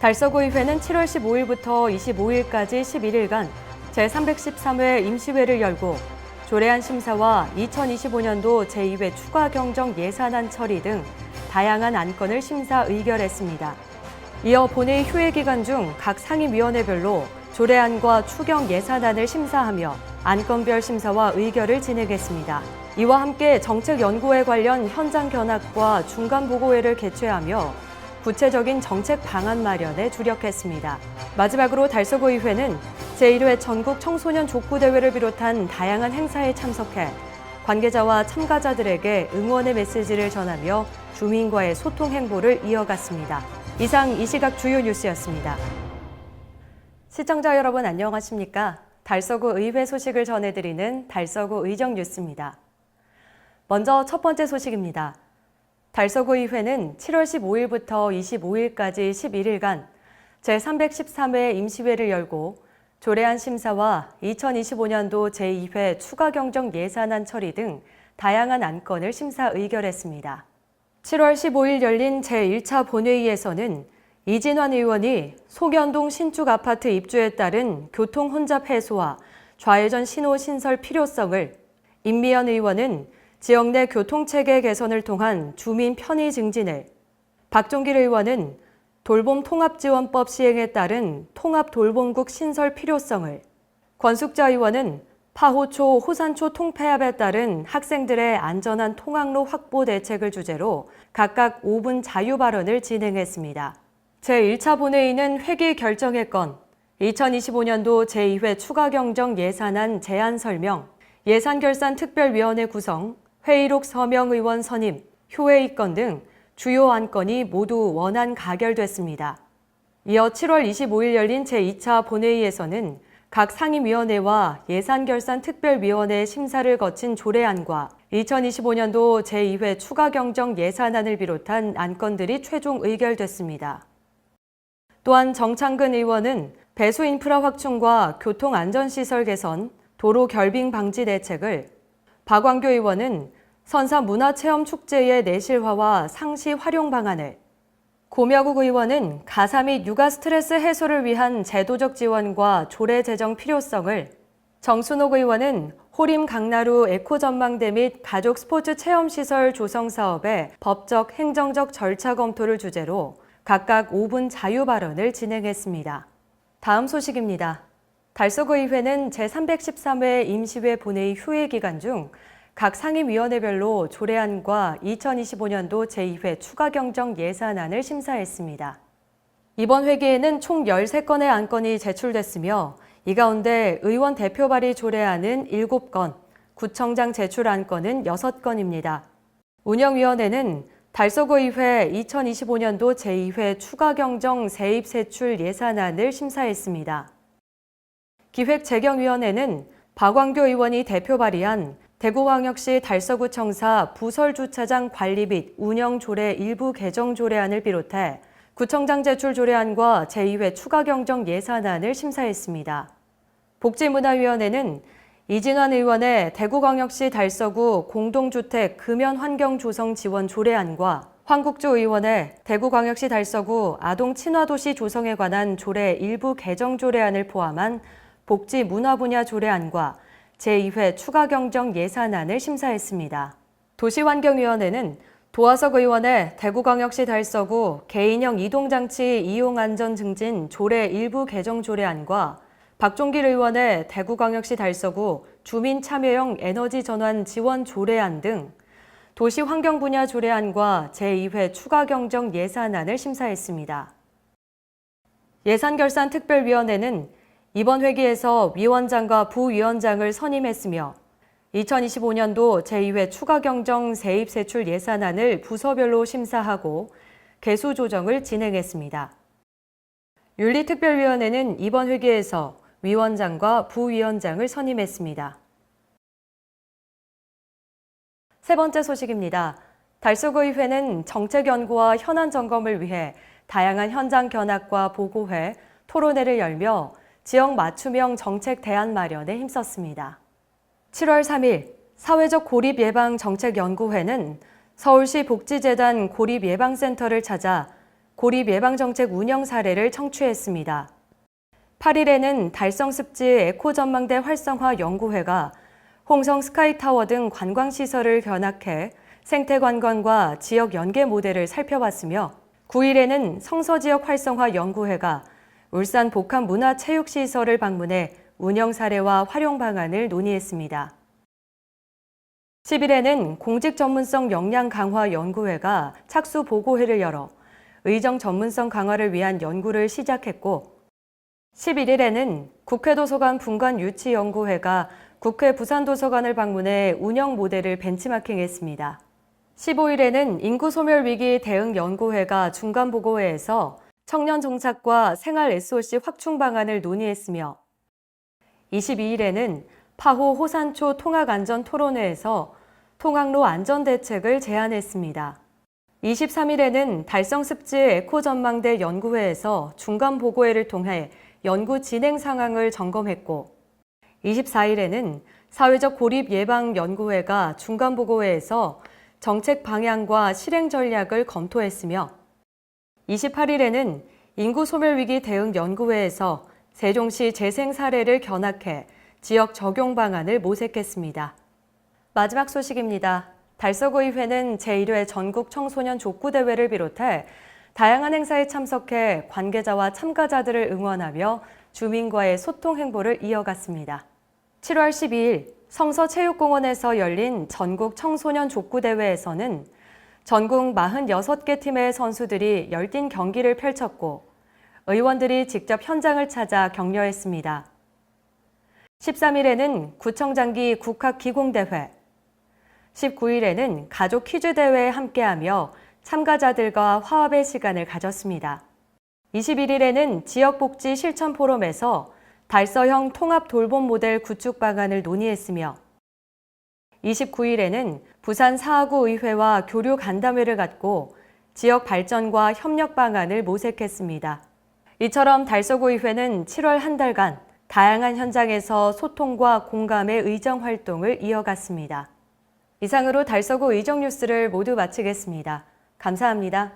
달서구의회는 7월 15일부터 25일까지 11일간 제313회 임시회를 열고 조례안 심사와 2025년도 제2회 추가 경정 예산안 처리 등 다양한 안건을 심사 의결했습니다. 이어 본회의 휴회 기간 중 각 상임위원회별로 조례안과 추경 예산안을 심사하며 안건별 심사와 의결을 진행했습니다. 이와 함께 정책연구회 관련 현장 견학과 중간보고회를 개최하며 구체적인 정책 방안 마련에 주력했습니다. 마지막으로 달서구의회는 제1회 전국 청소년 족구대회를 비롯한 다양한 행사에 참석해 관계자와 참가자들에게 응원의 메시지를 전하며 주민과의 소통 행보를 이어갔습니다. 이상 이 시각 주요 뉴스였습니다. 시청자 여러분 안녕하십니까? 달서구 의회 소식을 전해드리는 달서구 의정 뉴스입니다. 먼저 첫 번째 소식입니다. 달서구의회는 7월 15일부터 25일까지 11일간 제313회 임시회를 열고 조례안 심사와 2025년도 제2회 추가 경정 예산안 처리 등 다양한 안건을 심사 의결했습니다. 7월 15일 열린 제1차 본회의에서는 이진환 의원이 송현동 신축 아파트 입주에 따른 교통 혼잡 해소와 좌회전 신호 신설 필요성을, 임미연 의원은 지역 내 교통체계 개선을 통한 주민 편의 증진을, 박종길 의원은 돌봄 통합지원법 시행에 따른 통합돌봄국 신설 필요성을, 권숙자 의원은 파호초, 호산초 통폐합에 따른 학생들의 안전한 통학로 확보 대책을 주제로 각각 5분 자유 발언을 진행했습니다. 제1차 본회의는 회기 결정의 건, 2025년도 제2회 추가 경정 예산안 제안 설명, 예산결산특별위원회 구성, 회의록 서명 의원 선임, 효회의 건 등 주요 안건이 모두 원안 가결됐습니다. 이어 7월 25일 열린 제2차 본회의에서는 각 상임위원회와 예산결산특별위원회 심사를 거친 조례안과 2025년도 제2회 추가 경정 예산안을 비롯한 안건들이 최종 의결됐습니다. 또한 정창근 의원은 배수 인프라 확충과 교통안전시설 개선, 도로 결빙 방지 대책을, 박광교 의원은 선사 문화체험축제의 내실화와 상시 활용 방안을, 고명욱 의원은 가사 및 육아 스트레스 해소를 위한 제도적 지원과 조례 제정 필요성을, 정순옥 의원은 호림 강나루 에코전망대 및 가족 스포츠 체험시설 조성 사업의 법적, 행정적 절차 검토를 주제로 각각 5분 자유 발언을 진행했습니다. 다음 소식입니다. 달서구의회는 제313회 임시회 본회의 휴회 기간 중 각 상임위원회별로 조례안과 2025년도 제2회 추가 경정 예산안을 심사했습니다. 이번 회기에는 총 13건의 안건이 제출됐으며 이 가운데 의원 대표 발의 조례안은 7건, 구청장 제출 안건은 6건입니다. 운영위원회는 달서구의회 2025년도 제2회 추가 경정 세입 세출 예산안을 심사했습니다. 기획재경위원회는 박광교 의원이 대표 발의한 대구광역시 달서구청사 부설주차장 관리 및 운영 조례 일부 개정 조례안을 비롯해 구청장 제출 조례안과 제2회 추가 경정 예산안을 심사했습니다. 복지문화위원회는 이진환 의원의 대구광역시 달서구 공동주택 금연환경 조성 지원 조례안과 황국조 의원의 대구광역시 달서구 아동친화도시 조성에 관한 조례 일부 개정 조례안을 포함한 복지문화 분야 조례안과 제2회 추가 경정 예산안을 심사했습니다. 도시환경위원회는 도화석 의원의 대구광역시 달서구 개인형 이동장치 이용안전 증진 조례 일부 개정 조례안과 박종길 의원의 대구광역시 달서구 주민참여형 에너지 전환 지원 조례안 등 도시환경 분야 조례안과 제2회 추가 경정 예산안을 심사했습니다. 예산결산특별위원회는 이번 회기에서 위원장과 부위원장을 선임했으며 2025년도 제2회 추가 경정 세입 세출 예산안을 부서별로 심사하고 개수 조정을 진행했습니다. 윤리특별위원회는 이번 회기에서 위원장과 부위원장을 선임했습니다. 세 번째 소식입니다. 달서구의회는 정책연구와 현안 점검을 위해 다양한 현장 견학과 보고회, 토론회를 열며 지역 맞춤형 정책 대안 마련에 힘썼습니다. 7월 3일 사회적 고립 예방 정책연구회는 서울시 복지재단 고립예방센터를 찾아 고립 예방정책 운영 사례를 청취했습니다. 8일에는 달성습지 에코전망대 활성화 연구회가 홍성 스카이타워 등 관광시설을 견학해 생태관광과 지역 연계 모델을 살펴봤으며 9일에는 성서지역 활성화 연구회가 울산 복합문화체육시설을 방문해 운영 사례와 활용 방안을 논의했습니다. 10일에는 공직전문성 역량 강화 연구회가 착수 보고회를 열어 의정 전문성 강화를 위한 연구를 시작했고 11일에는 국회도서관 분관 유치 연구회가 국회 부산도서관을 방문해 운영 모델을 벤치마킹했습니다. 15일에는 인구소멸 위기 대응 연구회가 중간보고회에서 청년 정착과 생활 SOC 확충 방안을 논의했으며 22일에는 파호 호산초 통학안전토론회에서 통학로 안전대책을 제안했습니다. 23일에는 달성습지 에코전망대 연구회에서 중간보고회를 통해 연구 진행 상황을 점검했고 24일에는 사회적 고립 예방 연구회가 중간보고회에서 정책 방향과 실행 전략을 검토했으며 28일에는 인구소멸위기 대응 연구회에서 세종시 재생 사례를 견학해 지역 적용 방안을 모색했습니다. 마지막 소식입니다. 달서구의회는 제1회 전국 청소년 족구대회를 비롯해 다양한 행사에 참석해 관계자와 참가자들을 응원하며 주민과의 소통 행보를 이어갔습니다. 7월 12일 성서체육공원에서 열린 전국 청소년 족구대회에서는 전국 46개 팀의 선수들이 열띤 경기를 펼쳤고 의원들이 직접 현장을 찾아 격려했습니다. 13일에는 구청장기 국학기공대회, 19일에는 가족 퀴즈대회에 함께하며 참가자들과 화합의 시간을 가졌습니다. 21일에는 지역복지 실천 포럼에서 달서형 통합 돌봄 모델 구축 방안을 논의했으며 29일에는 부산 사하구 의회와 교류 간담회를 갖고 지역 발전과 협력 방안을 모색했습니다. 이처럼 달서구 의회는 7월 한 달간 다양한 현장에서 소통과 공감의 의정 활동을 이어갔습니다. 이상으로 달서구 의정 뉴스를 모두 마치겠습니다. 감사합니다.